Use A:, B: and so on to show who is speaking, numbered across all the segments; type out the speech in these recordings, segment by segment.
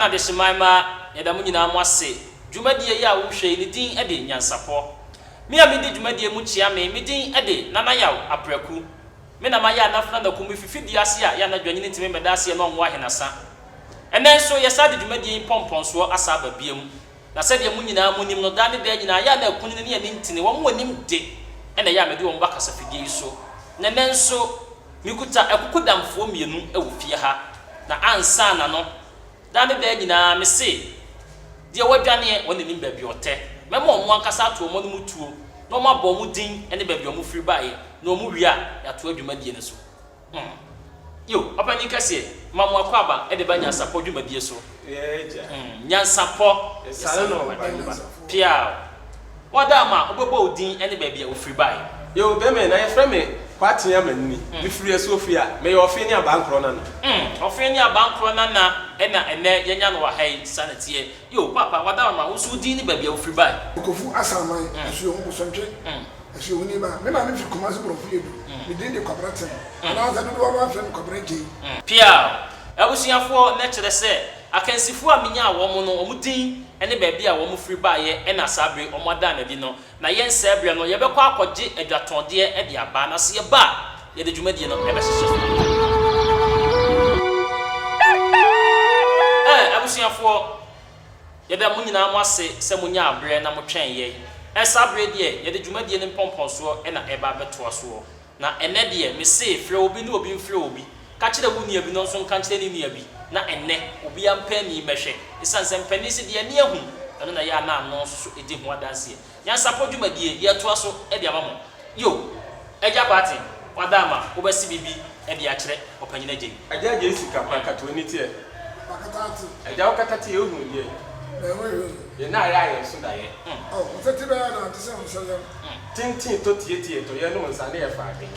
A: de shemaima yɛda mu nyinaa mo ase dwumadie ya wo hwɛ ne din de nyansapɔ me a me di dwumadie mu kyia me din de nana yaw apraku me na ma ya nafna da kuma fifidi ase a ya na dwanyine ntime meda ase na onwo ahenasa ɛnɛ nso yɛsa de dwumadie pɔmpɔnso asa aba biam na sɛ de mu nyinaa mu nim no da ne da nyinaa ya na akuni ne ne ntine wɔn wanim de ɛna ya me de wɔn bakasa fidie so na nɛ nso mikuta akukudamfo mienu ɛwɔ fie ha na ansa na no da ne da nyinaa me se de wadwane wɔn nim baabi ɔtɛ mɛmo ɔmo ankasa to ɔmo no mutuo na ɔmo abɔ ɔmo din ɛne baabi ɔmo firi bae na ɔmo wi a yɛato adwumadie ne so yo ɔpani kɛse mamu akwaba ɛde ba nyansapɔ dwumadie so nyansapɔ pia wada ma ɔbɛbɔ odin ɛne baabi a ofiri bae
B: yo bɛmɛ na yɛfrɛ me kwate amanni me firi asofia me yɛ ɔfe ne abankro na no
A: ɔfe ne abankro na na ɛna ɛnɛ yɛnya no wɔ ha yi sanatie yo papa wada ma wo so din ne baabi a ofiri bae
C: okofu asaman asuo ho bosɔntwe asuo ho ni ba me na me fi komase borɔfo edu me din de kwabratem ana za do wa afrɛ me kwabrate
A: pia abusuafoɔ na kyerɛ sɛ akansifo a menya awɔ no ɔmo din ɛne baabi a wɔn firi baayɛ ɛna sabre ɔmo ada na di no na yɛn sɛbre no yɛbɛkɔ akɔgye adwatɔndeɛ ɛde aba na se yɛba yɛde dwumadie no ɛbɛhyehyɛ abusuafoɔ yɛda mo nyinaa mo ase sɛ mo nya abrɛ na mo twɛn yɛ sabre deɛ yɛde dwumadie no mpɔmpɔnsoɔ ɛna ɛba bɛtoa soɔ na ɛnɛ deɛ me se frɛ obi ne obi mfrɛ obi ka kyerɛ wo nua bi no nso nka kyerɛ ne nua bi na ɛnɛ obi ampa ni mɛhwɛ isan sɛ mpani se deɛ ne ahu ɛno na yɛ ana ano so edi ho adanseɛ nyansapɔ dwumadie yɛtoa so ɛde ama mo yo ɛgya baate wadama wobɛsi bibi ɛde akyerɛ ɔpanyina gye
B: agya gye sika pa kato ni tie
C: bakatati
B: agya wokatati ehu die ye na ya ye so da ye
C: ɔsɛti bɛ na te sɛ nsɛlɛ
B: tintin to tie to ye no nsa ne yɛ fa ade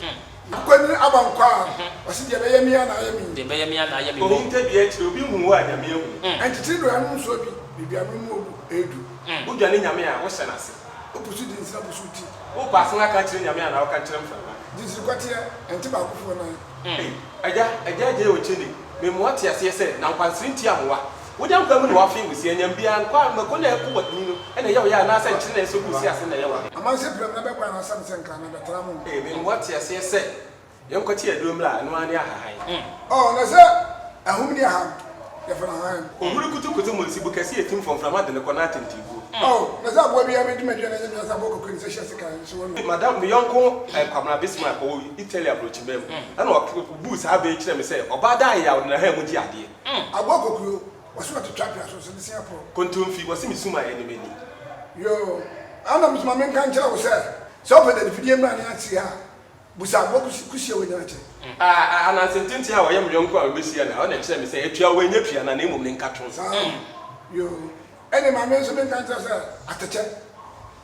C: akwani abankwa ɔsi deɛ bɛyɛ mia na ayɛ mi
A: de bɛyɛ mia na ayɛ mi
B: o nte bi akyire obi hu wa nyame ehu
C: ɛntiti do anu nso bi bibia no mu edu
B: wodwane nyame a wo hyɛ na se
C: opusu di nsira busu ti
B: wo ba so aka kyire nyame a na wo ka kyire mframa
C: di nsiri kwatie ɛnti ba akofo na
B: agya gye o kyene me mo ate ase sɛ na nkwansiri nti amoa wodi ampa mu na wafe wusi anyam bia nkwa mako na ɛko wadini no ɛna yɛ wo ya na sɛ kyire na ɛso wusi ase na yɛ wo
C: amanse pram na bɛkwa na asam sɛ nka na bɛtra mu
B: me mo ate ase sɛ yɛnkɔte adom la no ane ahahan
C: na sɛ ahum ni aham yɛfana han
B: omuru kutukutu mu sibu kɛse etim fɔmframa de ne kɔ na atentigo
C: na sɛ aboa bi ame dwumadua na nyɛ sɛ bɔkɔ kɔni sɛ hyɛ sika nso wɔ
B: madam me yɔnko kwamra bisma ko Italy abrochimem ɛna ɔbu saa bɛ kyerɛ me sɛ ɔba da ya wo na ha mu di adeɛ
C: aboa kokuo wɔso atotwa pia so ne Singapore
B: kontomfi wɔse me suma yɛ ne mani
C: yo ana msuma menka nkyerɛ wo sɛ ɔpɛ da fidie mra ne ati ha busa aboa kusia wɔ nyakye
B: anansententi a wɔyɛ me yɔnko a wɔbesia na ɔna kyerɛ me sɛ atua wɔ nya pia na na emom ne nka to
C: yo ɛne ma me nso menka nkyerɛ sɛ atɛkyɛ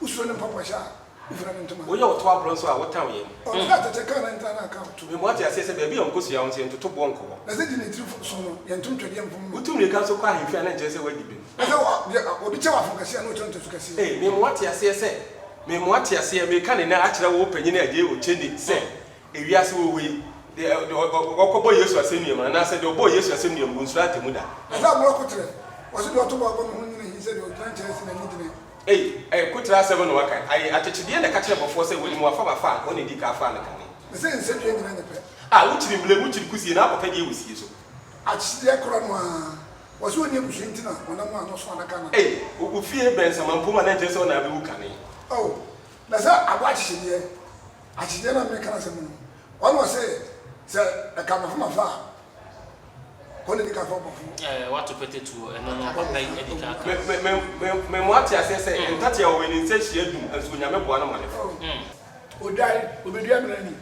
C: usuo ne mpɔpɔhyɛ a ifra ne ntoma
B: woyɛ wɔto aborɔ nso a wotan yɛ
C: ɔno atɛkyɛ ka na nta na aka to
B: me mo ate ase sɛ baabi a ɔnkɔsua wo sɛ ntoto boɔ nkɔwɔ
C: na sɛ di ne tiri so no yɛntom twɛdeɛ mfom
B: wotum ne ka so kɔ ahemfia na nkyerɛ sɛ wadi bi
C: na sɛ obi kyɛ wafo kɛseɛ na ɔtɔ ntoso kɛseɛ
B: me mo ate ase sɛ me mo ate ase me ka ne na akyerɛ wo panyin agye o kyeni sɛ ewiase wo wei de ɔkɔbɔ Yesu asɛnnuam na sɛ de ɔbɔ Yesu asɛnnuam bu nsura atemu da
C: na sɛ aboa kotrɛ wɔse de ɔto bɔ abɔ no ho nyina hi sɛ de ɔgyina nkyerɛ sɛ n'ani gyina
B: kutra 7 no waka akyekyedeɛ na ka kyerɛ bɔfoɔ sɛ wɔnim wafa bafa a ɔne di ka afa no kane
C: na sɛ nsɛdua nyina nyɛ pɛ
B: wokyiri mblɛ wokyiri kusie na akɔpɛ deɛ wɔsie so
C: akyekyedeɛ korɔ no a wɔse ɔni abusua nti na ɔnam a nɔso anaka na
B: wofie bɛnsamampom a na nkyerɛ sɛ ɔna bɛwu kane
C: na sɛ aboa akyekyedeɛ na mmeka na sɛ mu no ɔne wɔ sɛ ɛka mafomafa a kɔne di ka fa bɔfo
A: wato petetuo ɛno no papa yi adi ka
B: me mo ate ase sɛ ntate a wɔwɔ ne nsɛ hyia dum nso nyame boa no manefo
C: odware obedua brani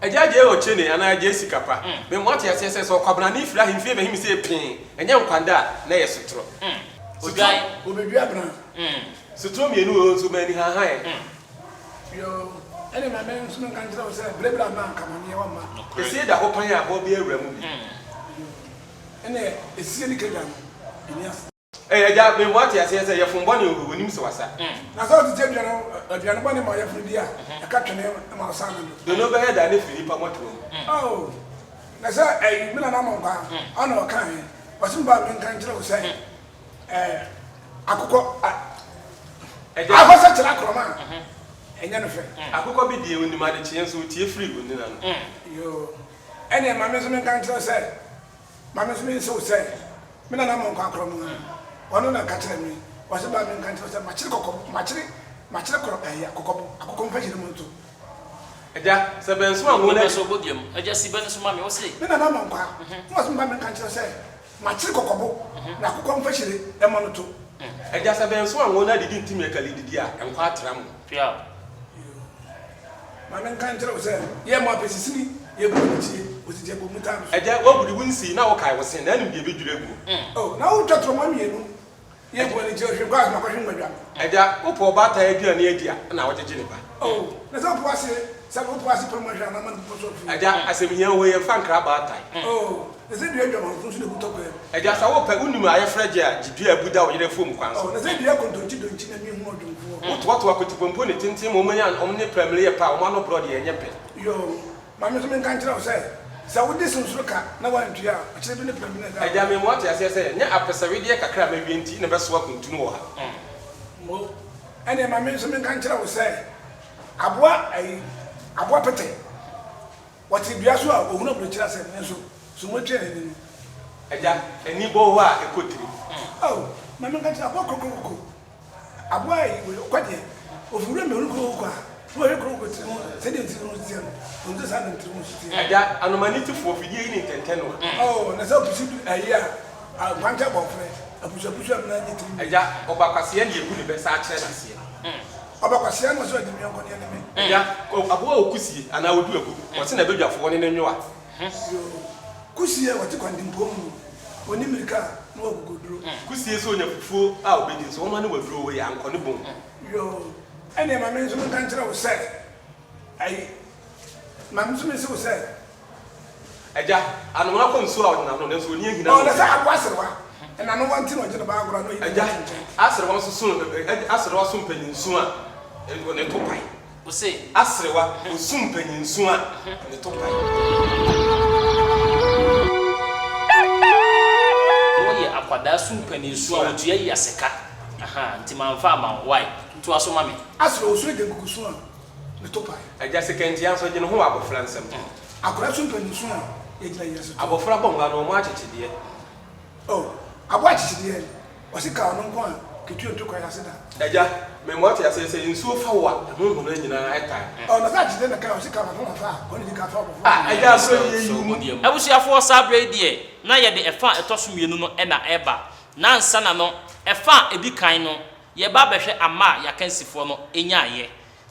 B: agya gye o kyene ana agya sika pa me mo ate ase sɛ ɔkwabra ne fira hemfie bɛhim sɛ pin ɛnyɛ nkwanda na yɛ sotoro
A: odware
C: obedua bran
B: sotoro mienu wɔ nso mani hahan
C: yo ɛne ma mɛ nso nka nkyerɛ wo sɛ brɛbrɛ ma nkamɔneɛ wɔ ma
B: ɛsie da hɔ pan a hɔ bi awura mu bi
C: ɛne ɛsie ne kagya no ɛni ase
B: agya me mo ate ase sɛ yɛfom bɔne wɔnim sɛ wasa
C: na sɛ wotete aduane bɔne ma ɔyɛforo bi a ɛka twene ma ɔsa no do
B: dono bɛyɛ da ne firi nipa mɔtoro mu
C: na sɛ mena na mɔnkwa ana ɔka he wasi mba mi nkan kyerɛ wo sɛ akokɔ afasa kyerɛ akorɔma ɛnyɛ no fɛ
B: akokɔ bi die onim ade kyeɛ nso tie free onina no
C: yo ɛne ma me so mi nkan kyerɛ sɛ ma me so mi nso sɛ me na mo nkɔ akorɔma ɔno na ka kyerɛ mi wasi ba mi nkan kyerɛ sɛ makyere korɔ akokɔ mfa hyɛ mu nto
B: Eja se ben so anwo na
A: so bodiam eja si ben so ma me wo sei
C: me na na man kwa wasi mba mi nkan kyerɛ sɛ makyere kɔkɔbo na akokɔ mfa hyɛ ɛma no to
B: Eja se ben so anwo na didi ntimi akali didi a enkwa atram
A: fia
C: ma me nkan kyerɛ sɛ ye mo apesisini ye bu tie osije bo muta no
B: Eja wo budi wunsi na wo kai wo sen na nim de bedwure gu
C: oh na wo twatro ma mienu ye bu ni je hwe kwa ma kwahwe ngadwa
B: Eja wo po ba ta adua na adia na wo gyegye ne ba
C: oh na sa po ase sa po ase promotion na man po so
B: Eja asemiya wo ye fa nkra ba tai
C: oh na se dua dwa ma so le butoko
B: Eja sa wo pa unim aye frage a gidua abuda wo yere fom kwan so
C: oh na se dua kontonti donti na mi hu odwumfo
B: wo to akotipompo ne tintin mo manya omne premier ye pa o ma no brod ye nyepe
C: yo ma me so me nkan kyerɛ sɛ sa wo de sunsuro ka na wantua a kyerɛ bi ne premier da
B: Eja me mo ate ase sɛ nya apesawede ye kakra ma wienti ne beso akontunu wo ha
C: mo ene ma me so me nkan kyerɛ sɛ aboa pete wati dua so a ohuna bro kyerɛ sɛ me so so mo twɛ ni
B: Eja ani bo ho a ekotiri
C: oh ma me nkan kyerɛ aboa kokoko aboa yi wo kwade ofure me ruko ko a wo ye kokoko tiri mo sɛ de tiri mo tiri mo nzo sa na tiri mo tiri
B: Eja anomaniti fo fidie ni tenten no
C: oh na sɛ pusi ayi a kwanta bɔ fre apusu na ni tiri
B: Eja obakwase ye ne ebu ne be sa akyerɛ na se
C: obakwase na so de mi onko ne me
B: Eja aboa okusie ana odu aku wo se na bedwafo ne nwa
C: kusie wati kwandimpo mu oni mirika na ogugoduro
B: kusie so onya fufuo a obedi so wona ne waduro we anko ne bom
C: yo ene ma me so me kan kyerɛ wo sɛ ai ma me so me so sɛ
B: Eja anoma ko nso a wona no nso oni ahina
C: o na sɛ aboaserwa ena no wanti no gye ba agora no
B: Eja asrewa so so asrewa so mpanyin nso a ne to pai
A: wo sei
B: asrewa osum mpanyin nso a ne to pai
A: akwada su mpani su a wotu ya seka aha nti manfa ma why to aso ma me
C: asro osu de gugusu a ne to pai
B: Eja sekendi anso gye ne ho abofra nsem
C: akora su mpani su a ye gina yeso
B: abofra bonga no mo akyekye
C: oh abo akyekye de o se ka no nko a ketu otu kwa yase da
B: Eja me mo ate ase se nsuo fa wo a ho no nyina eta
C: oh na sa kyekye de ka o se ka ma fa ko ni ka fa bo
B: Eja so ye
A: so bodiam abusuafo sabre die na ye de efa etoso mienu no e na eba na nsa na no efa edi kan no ye ba behwe ama ya kansifo no enyaye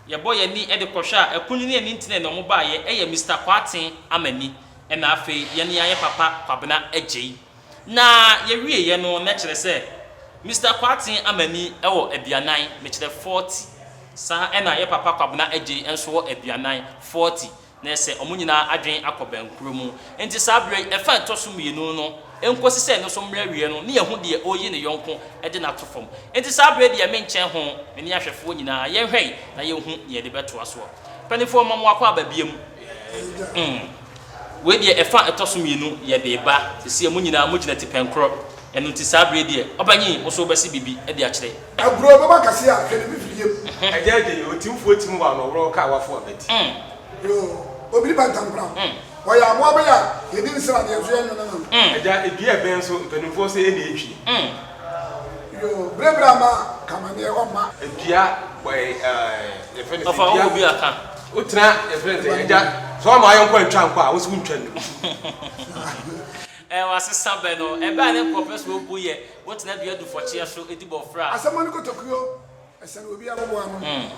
A: ye bo ye ni e de kohwa a ekunyu ne ni ntine no mo ba ye e ye Mr. Kwatin amani e na afi ye ne ye papa kwabena agei na ye wie ye no na kire se Mr. Kwatin amani e wo aduanan me kire 40 sa e na ye papa kwabena agei enso wo aduanan 40 na ese omunyina adwen akọbankuro mu enti sabre efa toso mienu no enkosi se no so mra wie no ne yehu de oyi ne yonko e de na tofom enti sabre de me nchen ho me ne ahwefo nyina ye hwei na ye hu ye de beto aso panifo mamu akọ ababiem we de efa etoso mienu ye de ba sisi emunyina mugina tipenkro enu ti sabre de obanyi oso besi bibi e de akire
C: agro baba kase a hwene bi fiyem
B: Eja de otimfo tim wa no woro ka wafo abeti
C: yo obiri bantampra o ya amo abaya yedi nsira de enso enyo no
B: Eja edua ben so mpanimfo se e na etwi
C: yo brebra ma kamane o ma
B: edua boy efene
A: ofa wo bi aka
B: utra efene Eja so ma ayon kwa ntwa nkwa wo so ntwa no
A: wasesa be no e ba ne professor obu ye wotina dua du fochie so edibo fra
C: asamani ko tokuyo esen obi abobo ano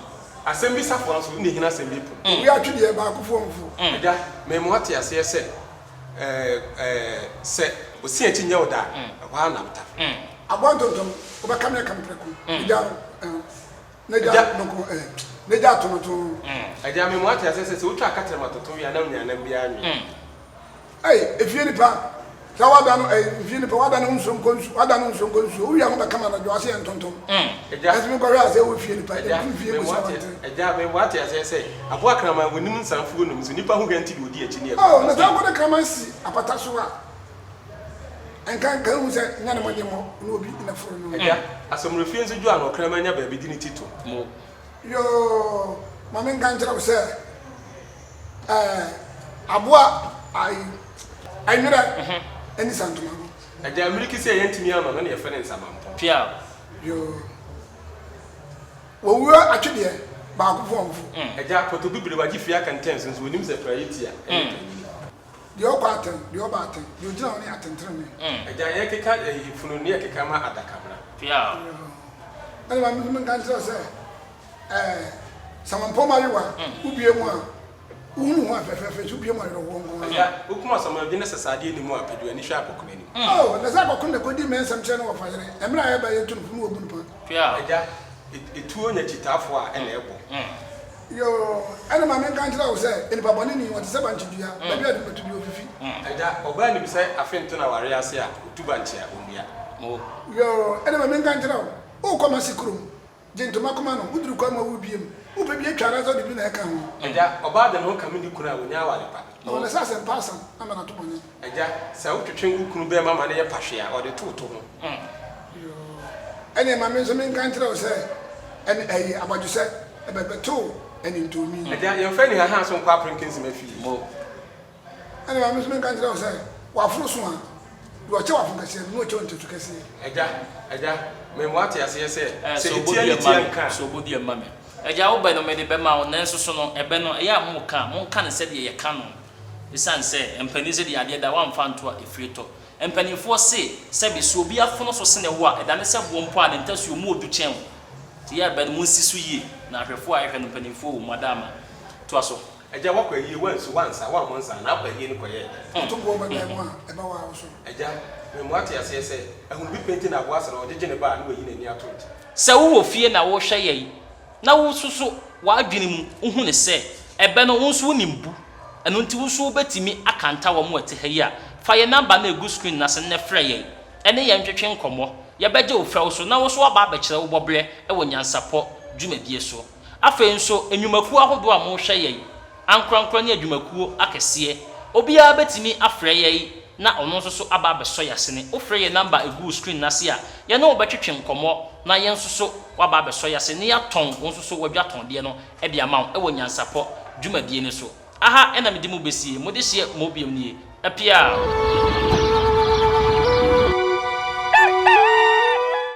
B: asem bi safo nso ne hina asem bi po
C: obi atwede ba akofo mfo
B: Eja me mo ate ase se se osi ati nya oda kwa namta
C: abontontom obeka me kampreku ija neja noko neja tonoto
B: Eja me mo ate ase se utwa akatere matoto wi anam nya nam bia anwe
C: efie nipa sa wada no efie nipa wada no nsonkonsu wada no nsonkonsu o wi am beka ma na jo ase entontom
B: Eja
C: asimi ko ase wo fie nipa efie
B: me
C: ko
B: mo
C: sa
B: ate Eja me mo ate ase se abo akrama wonim nsanfo num so nipa hu ganti de odi achi ne
C: oh na sa ko de kama si apata so a enkan kan hu se nya na mo nyemo na obi na foro no
B: eja asomrofie nso ju ano krama nya ba bi di ni tito
A: mo
C: yo mama nkan tira se aboa ai nira eni santuma no
B: eja ameriki se yentimi ama no na ye fere nsamampo
A: pia
C: yo wo wo atwede ba ko fomfu
B: eja poto bibiri waji fia kanten so onim se priority a
C: de obaten de obaten de ogina oni atentere me
B: eja ye keka funu ne keka ma adakabra
A: pia
C: ani ma mi nkan tira se samampo mariwa ubie mu a unu ho afefefe ubie mu ayro wongo
B: eja ukuma samambi ne sesade ni mu apedu ani hwa akokuna ni
C: oh na za kokun de kodi men samche no wafayere emra ya ba yetu no wo bunu pa
A: pia
B: eja etuo nya chitafo a ene ebo
C: yo ani ma men kan tira wo se eni baba ni ni wote se banchidua ba bia de metubi ofifi
B: eja oba ni bi se afento na ware ase a otuba nche a onua
A: mo
C: yo ani ma men kan tira wo ko ma sikrum jentoma koma no uduru kwa ma wo biem wo be bia twara zo de bi na eka ho
B: eja oba de no kamini kuna onya wale pa
C: no na sa se pasa ama na to bone
B: eja se wotwetwe ukunu be mama ne ye pahwe a ode toto ho
C: yo ani ma men so men kan tira wo se ani ayi abaju se ebebeto ani ntomi
B: eja ye fa ni ha so nkwa aprenkensi mafi
A: mo
C: ani ma men so men kan tira wo se wa furu so a do che wa fun kase no che on tetu kase
B: eja me mo ate ase se
A: so
B: etia ni tianka
A: so bodi mame eja wo ba no me de be ma wo nanso so no ebe no ya mo ka ne se de ye ka no isan se empani se de ade da wa mfa nto a efrito empanifo se be so obi afono so se ne wo a eda ne se bo mpo a ne ntasu mu odu chen ti ya be no nsisu yi na ahwefo a yehwe no empanifo wo madama to aso
B: eja wakwa yi wansu wansa wa monsa na akwa yi ni koye
C: to bo ba da mo a eba wa so
B: eja me mo ate ase se ehun bi penti na boa sere ojeje ne ba na wayi na ni ato
A: se wo fie na wo hwe ye na wo susu wa adwene mu uhu ne se ebe no wo nso nimbu eno nti wo so betimi akanta wo mo ate ha yi a fa ye number na egu screen na se ne frɛ ye ene ye ntwetwe nkomo ye beje wo frɛ wo so na wo so aba abɛkyerɛ wo bɔbrɛ e wo nyansapɔ dwumadie so afei nso enwumakuo ahodo a mo hwe ye ankrankra ne adwumakuo akɛseɛ obia betimi afrɛ ye na ono nso so aba abɛsɔ yasene wo frɛ ye number egu screen na se a ye no obɛtwetwe nkomo na ye nso so waba abɛsɔ yasene ya ton wo nso so wadwa ton de no e de ama wo e wo nyansapɔ dwumadie ne so aha ena me di mu besie mo de hye mo biem nie apia